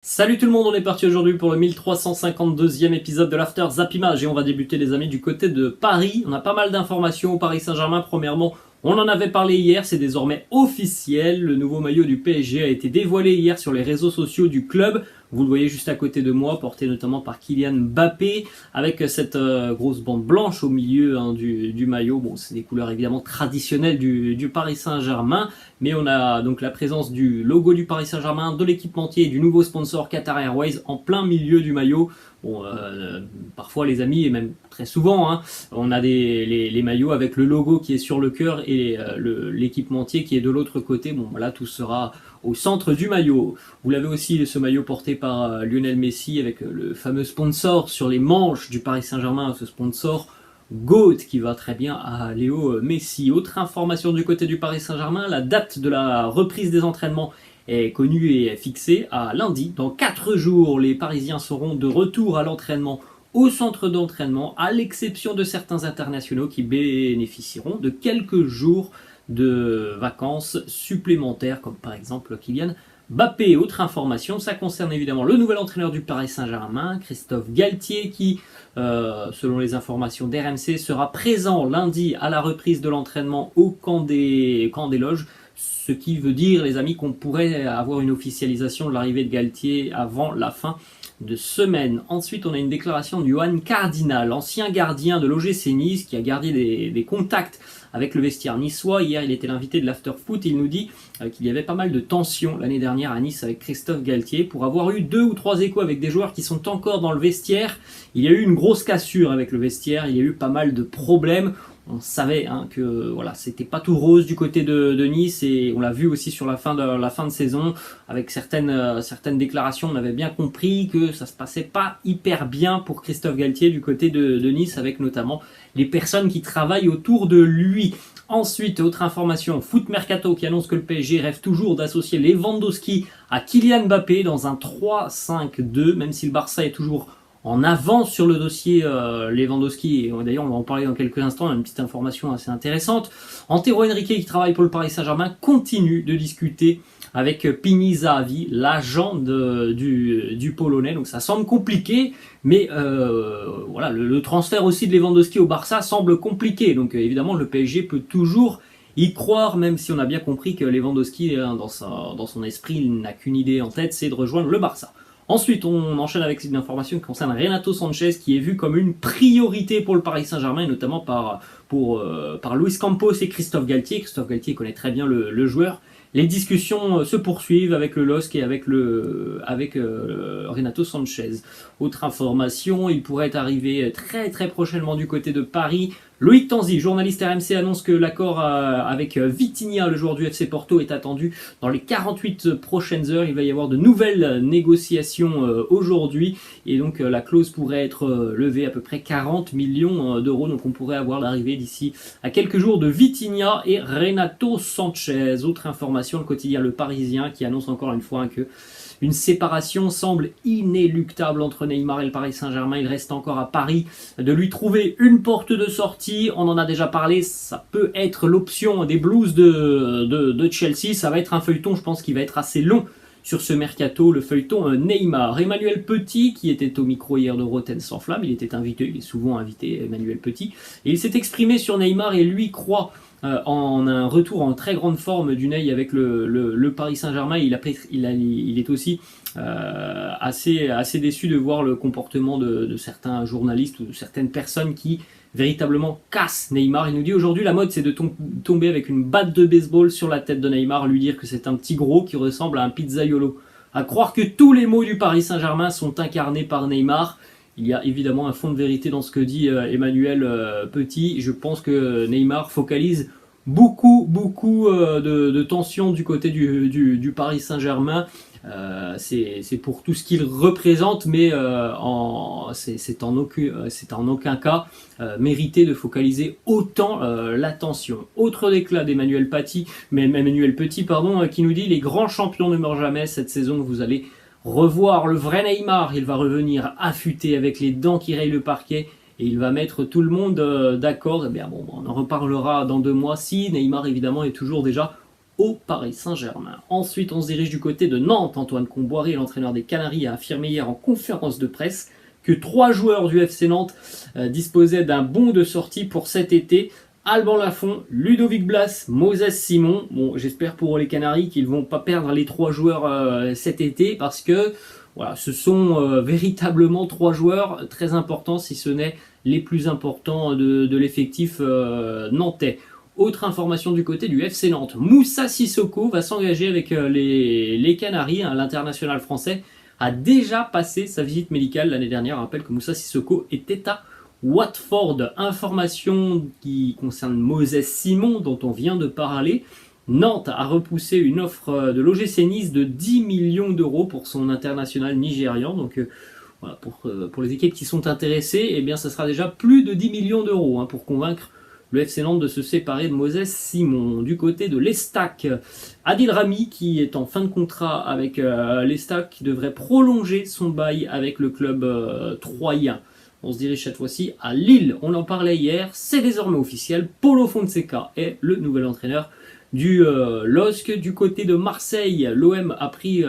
Salut tout le monde, on est parti aujourd'hui pour le 1352e épisode de l'After Zappimage et on va débuter les amis du côté de Paris. On a pas mal d'informations au Paris Saint-Germain. Premièrement, on en avait parlé hier, c'est désormais officiel. Le nouveau maillot du PSG a été dévoilé hier sur les réseaux sociaux du club. Vous le voyez juste à côté de moi, porté notamment par Kylian Mbappé, avec cette grosse bande blanche au milieu du maillot. Bon, c'est des couleurs évidemment traditionnelles du Paris Saint-Germain, mais on a donc la présence du logo du Paris Saint-Germain, de l'équipementier et du nouveau sponsor Qatar Airways en plein milieu du maillot. Bon, parfois les amis, et même très souvent, on a les maillots avec le logo qui est sur le cœur et l'équipementier qui est de l'autre côté. Bon, voilà, tout sera au centre du maillot. Vous l'avez aussi, ce maillot porté par Lionel Messi avec le fameux sponsor sur les manches du Paris Saint-Germain, ce sponsor GOAT qui va très bien à Léo Messi. Autre information du côté du Paris Saint-Germain, la date de la reprise des entraînements est connue et fixée à lundi. Dans 4 jours, les Parisiens seront de retour à l'entraînement au centre d'entraînement, à l'exception de certains internationaux qui bénéficieront de quelques jours de vacances supplémentaires, comme par exemple Kylian Mbappé. Autre information, ça concerne évidemment le nouvel entraîneur du Paris Saint-Germain, Christophe Galtier, qui, selon les informations d'RMC, sera présent lundi à la reprise de l'entraînement au camp des loges. Ce qui veut dire, les amis, qu'on pourrait avoir une officialisation de l'arrivée de Galtier avant la fin de semaine. Ensuite, on a une déclaration de Johan Cardinal, ancien gardien de l'OGC Nice, qui a gardé des contacts avec le vestiaire niçois. Hier, il était l'invité de l'After Foot. Il nous dit qu'il y avait pas mal de tensions l'année dernière à Nice avec Christophe Galtier. Pour avoir eu 2 ou 3 échos avec des joueurs qui sont encore dans le vestiaire, il y a eu une grosse cassure avec le vestiaire. Il y a eu pas mal de problèmes. On savait que voilà, c'était pas tout rose du côté de Nice et on l'a vu aussi sur la fin de saison avec certaines déclarations. On avait bien compris que ça se passait pas hyper bien pour Christophe Galtier du côté de Nice, avec notamment les personnes qui travaillent autour de lui. Ensuite, autre information, Foot Mercato qui annonce que le PSG rêve toujours d'associer Lewandowski à Kylian Mbappé dans un 3-5-2, même si le Barça est toujours en avance sur le dossier Lewandowski, et d'ailleurs on va en parler dans quelques instants. On a une petite information assez intéressante. Antero Henrique, qui travaille pour le Paris Saint-Germain, continue de discuter avec Pini Zahavi, l'agent du Polonais. Donc ça semble compliqué, mais voilà, le transfert aussi de Lewandowski au Barça semble compliqué. Donc évidemment le PSG peut toujours y croire, même si on a bien compris que Lewandowski, dans son esprit, il n'a qu'une idée en tête, c'est de rejoindre le Barça. Ensuite, on enchaîne avec une information qui concerne Renato Sanchez, qui est vu comme une priorité pour le Paris Saint-Germain, et notamment par Luis Campos et Christophe Galtier. Christophe Galtier connaît très bien le joueur. Les discussions se poursuivent avec le LOSC et avec Renato Sanchez. Autre information, il pourrait arriver très très prochainement du côté de Paris. Loïc Tanzi, journaliste RMC, annonce que l'accord avec Vitinha, le joueur du FC Porto, est attendu dans les 48 prochaines heures. Il va y avoir de nouvelles négociations aujourd'hui et donc la clause pourrait être levée à peu près 40 millions d'euros. Donc on pourrait avoir l'arrivée d'ici à quelques jours de Vitinha et Renato Sanchez. Autre information, le quotidien Le Parisien qui annonce encore une fois que une séparation semble inéluctable entre Neymar et le Paris Saint-Germain. Il reste encore à Paris de lui trouver une porte de sortie. On en a déjà parlé, ça peut être l'option des Blues de Chelsea. Ça va être un feuilleton, je pense, qui va être assez long sur ce mercato, le feuilleton Neymar. Emmanuel Petit, qui était au micro hier de Rotten sans flamme, il était invité, il est souvent invité, Emmanuel Petit, et il s'est exprimé sur Neymar et lui croit en un retour en très grande forme du Ney avec le Paris Saint-Germain. Il est aussi assez déçu de voir le comportement de certains journalistes ou de certaines personnes qui véritablement cassent Neymar. Il nous dit aujourd'hui la mode c'est de tomber avec une batte de baseball sur la tête de Neymar, lui dire que c'est un petit gros qui ressemble à un pizzaiolo. À croire que tous les mots du Paris Saint-Germain sont incarnés par Neymar. Il y a évidemment un fond de vérité dans ce que dit Emmanuel Petit. Je pense que Neymar focalise beaucoup de tensions du côté du Paris Saint-Germain. C'est pour tout ce qu'il représente, mais c'est en aucun cas mérité de focaliser autant l'attention. Autre déclat d'Emmanuel Petit, qui nous dit: les grands champions ne meurent jamais. Cette saison, vous allez revoir le vrai Neymar. Il va revenir affûté avec les dents qui rayent le parquet et il va mettre tout le monde d'accord. Eh bien, bon, on en reparlera dans 2 mois si Neymar évidemment est toujours déjà au Paris Saint-Germain. Ensuite, on se dirige du côté de Nantes. Antoine Comboiré, l'entraîneur des Canaries, a affirmé hier en conférence de presse que 3 joueurs du FC Nantes disposaient d'un bon de sortie pour cet été. Alban Lafont, Ludovic Blas, Moses Simon. Bon, j'espère pour les Canaries qu'ils ne vont pas perdre les 3 joueurs cet été parce que voilà, ce sont véritablement 3 joueurs très importants, si ce n'est les plus importants de l'effectif nantais. Autre information du côté du FC Nantes, Moussa Sissoko va s'engager avec les Canaries. L'international français a déjà passé sa visite médicale l'année dernière. Je rappelle que Moussa Sissoko était à Watford. Information qui concerne Moses Simon dont on vient de parler. Nantes a repoussé une offre de l'OGC Nice de 10 millions d'euros pour son international nigérian. Donc voilà, pour les équipes qui sont intéressées, eh bien, ça sera déjà plus de 10 millions d'euros pour convaincre le FC Nantes de se séparer de Moses Simon. Du côté de l'Estac, Adil Rami, qui est en fin de contrat avec l'Estac, devrait prolonger son bail avec le club troyen. On se dirige cette fois-ci à Lille. On en parlait hier, c'est désormais officiel. Paulo Fonseca est le nouvel entraîneur du LOSC. Du côté de Marseille, l'OM a pris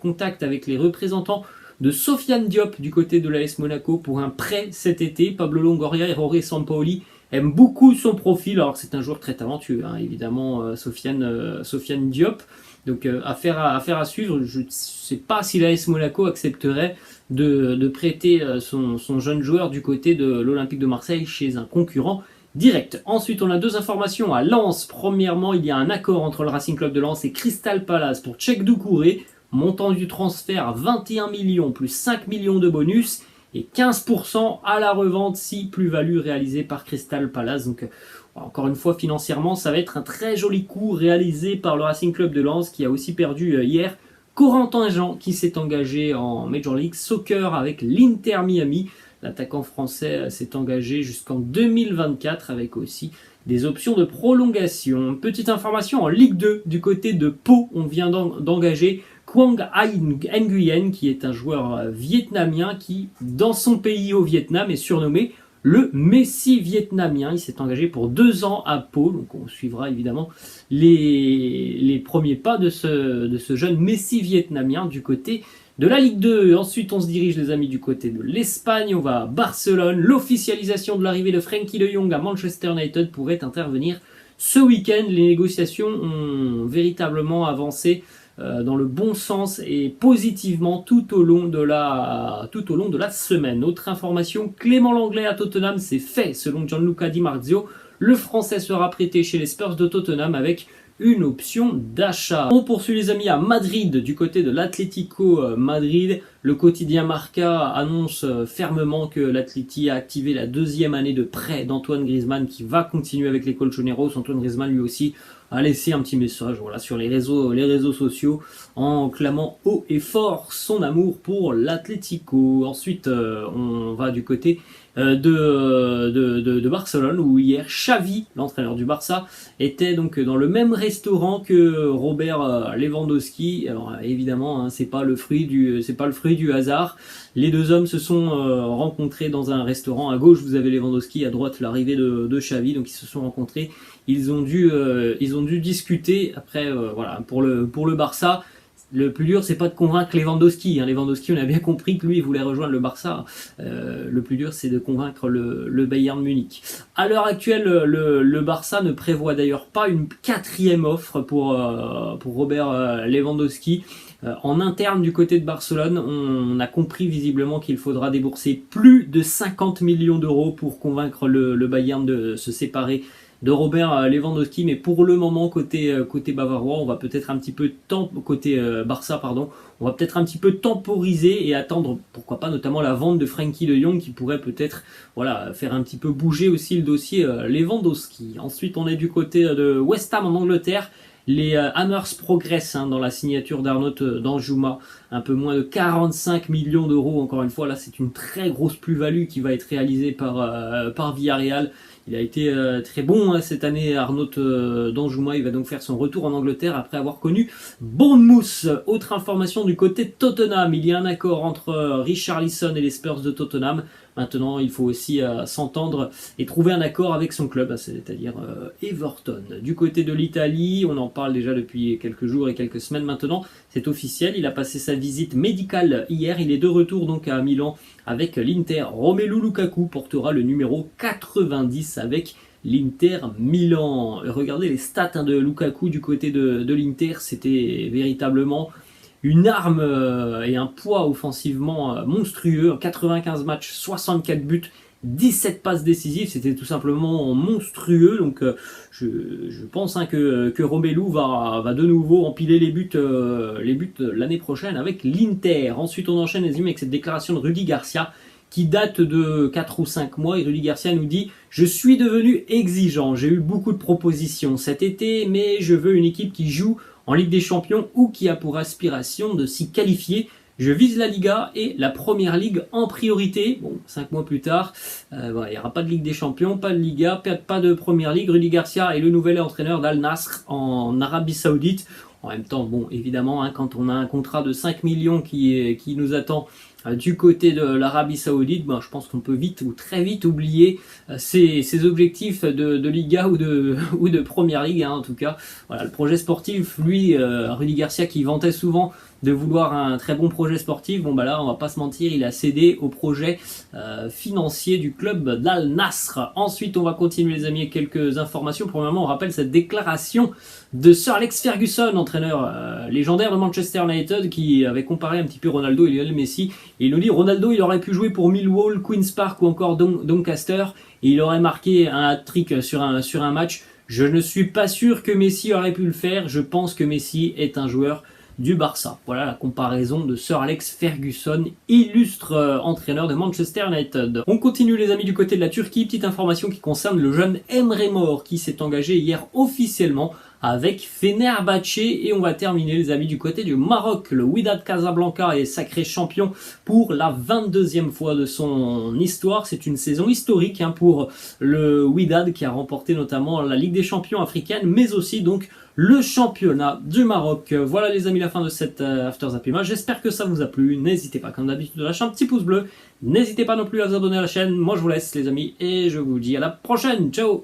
contact avec les représentants de Sofiane Diop du côté de l'AS Monaco pour un prêt cet été. Pablo Longoria et Jorge Sampaoli aiment beaucoup son profil. Alors c'est un joueur très talentueux, évidemment, Sofiane Diop. Donc affaire à suivre. Je ne sais pas si l'AS Monaco accepterait de prêter son jeune joueur du côté de l'Olympique de Marseille chez un concurrent direct. Ensuite, on a 2 informations à Lens. Premièrement, il y a un accord entre le Racing Club de Lens et Crystal Palace pour Cheick Doucouré. Montant du transfert 21 millions plus 5 millions de bonus et 15% à la revente si plus-value réalisée par Crystal Palace. Donc encore une fois, financièrement, ça va être un très joli coup réalisé par le Racing Club de Lens qui a aussi perdu hier Corentin Jean qui s'est engagé en Major League Soccer avec l'Inter Miami. L'attaquant français s'est engagé jusqu'en 2024 avec aussi des options de prolongation. Petite information en Ligue 2 du côté de Pau, on vient d'engager Quang Nguyen qui est un joueur vietnamien qui, dans son pays au Vietnam, est surnommé le Messi vietnamien. Il s'est engagé pour 2 ans à Pau, donc on suivra évidemment les premiers pas de ce jeune Messi vietnamien du côté de la Ligue 2. Ensuite, on se dirige, les amis, du côté de l'Espagne. On va à Barcelone. L'officialisation de l'arrivée de Frenkie de Jong à Manchester United pourrait intervenir ce week-end. Les négociations ont véritablement avancé dans le bon sens et positivement tout au long de la semaine. Autre information, Clément Lenglet à Tottenham, c'est fait. Selon Gianluca Di Marzio, le Français sera prêté chez les Spurs de Tottenham avec une option d'achat. On poursuit, les amis, à Madrid, du côté de l'Atlético Madrid. Le quotidien Marca annonce fermement que l'Atleti a activé la 2e année de prêt d'Antoine Griezmann qui va continuer avec les Colchoneros. Antoine Griezmann lui aussi a laissé un petit message sur les réseaux sociaux en clamant haut et fort son amour pour l'Atlético. Ensuite, on va du côté de Barcelone où hier Xavi, l'entraîneur du Barça, était donc dans le même restaurant que Robert Lewandowski. Alors évidemment, c'est pas le fruit du hasard. Les 2 hommes se sont rencontrés dans un restaurant. À gauche, vous avez Lewandowski, à droite l'arrivée de Xavi. Donc ils se sont rencontrés. Ils ont dû discuter. Après, voilà, pour le Barça, le plus dur, c'est pas de convaincre Lewandowski. Lewandowski, on a bien compris que lui, il voulait rejoindre le Barça. Le plus dur, c'est de convaincre le Bayern Munich. À l'heure actuelle, le Barça ne prévoit d'ailleurs pas une 4e offre pour Robert Lewandowski. En interne du côté de Barcelone, on a compris visiblement qu'il faudra débourser plus de 50 millions d'euros pour convaincre le Bayern de se séparer de Robert Lewandowski, mais pour le moment côté bavarois, on va peut-être un petit peu côté Barça, on va peut-être un petit peu temporiser et attendre, pourquoi pas, notamment la vente de Frenkie de Jong qui pourrait peut-être faire un petit peu bouger aussi le dossier Lewandowski. Ensuite, on est du côté de West Ham en Angleterre. Les Hammers progressent dans la signature d'Arnaud Danjuma, un peu moins de 45 millions d'euros. Encore une fois, là, c'est une très grosse plus-value qui va être réalisée par Villarreal. Il a été très bon hein, cette année. Arnaud Danjuma, il va donc faire son retour en Angleterre après avoir connu Bournemouth. Autre information du côté de Tottenham, il y a un accord entre Richarlison et les Spurs de Tottenham. Maintenant, il faut aussi s'entendre et trouver un accord avec son club, c'est-à-dire Everton. Du côté de l'Italie, on en parle déjà depuis quelques jours et quelques semaines maintenant. C'est officiel, il a passé sa visite médicale hier. Il est de retour donc à Milan avec l'Inter. Romelu Lukaku portera le numéro 90 avec l'Inter Milan. Regardez les stats de Lukaku du côté de l'Inter, c'était véritablement une arme et un poids offensivement monstrueux. 95 matchs, 64 buts, 17 passes décisives, c'était tout simplement monstrueux. Donc je pense hein, que Romelu va de nouveau empiler les buts l'année prochaine avec l'Inter. Ensuite on enchaîne les amis avec cette déclaration de Rudi Garcia qui date de 4 ou 5 mois, et Rudi Garcia nous dit « Je suis devenu exigeant, j'ai eu beaucoup de propositions cet été, mais je veux une équipe qui joue en Ligue des Champions ou qui a pour aspiration de s'y qualifier. Je vise la Liga et la Première Ligue en priorité. » Bon, 5 mois plus tard, il n'y aura pas de Ligue des Champions, pas de Liga, pas de Première Ligue. Rudi Garcia est le nouvel entraîneur d'Al Nasr en Arabie Saoudite. En même temps, bon, évidemment, hein, quand on a un contrat de 5 millions qui nous attend du côté de l'Arabie Saoudite, ben, je pense qu'on peut vite ou très vite oublier ses objectifs de Liga ou de Première Ligue. Hein, en tout cas, voilà, le projet sportif, lui, Rudi Garcia qui vantait souvent de vouloir un très bon projet sportif, bon bah là on va pas se mentir, il a cédé au projet financier du club d'Al Nasr. Ensuite on va continuer les amis avec quelques informations. Premièrement on rappelle cette déclaration de Sir Alex Ferguson, entraîneur légendaire de Manchester United, qui avait comparé un petit peu Ronaldo et Lionel Messi, et il nous dit Ronaldo il aurait pu jouer pour Millwall, Queen's Park ou encore Doncaster et il aurait marqué un hat-trick sur un match. Je ne suis pas sûr que Messi aurait pu le faire, je pense que Messi est un joueur du Barça. Voilà la comparaison de Sir Alex Ferguson, illustre entraîneur de Manchester United. On continue les amis du côté de la Turquie. Petite information qui concerne le jeune Emre Mor qui s'est engagé hier officiellement avec Fenerbahçe, et on va terminer les amis du côté du Maroc. Le Wydad Casablanca est sacré champion pour la 22e fois de son histoire. C'est une saison historique hein, pour le Wydad qui a remporté notamment la Ligue des Champions africaine, mais aussi donc le championnat du Maroc. Voilà les amis, la fin de cette After Zapima. J'espère que ça vous a plu. N'hésitez pas comme d'habitude à lâcher un petit pouce bleu. N'hésitez pas non plus à vous abonner à la chaîne. Moi je vous laisse les amis et je vous dis à la prochaine. Ciao.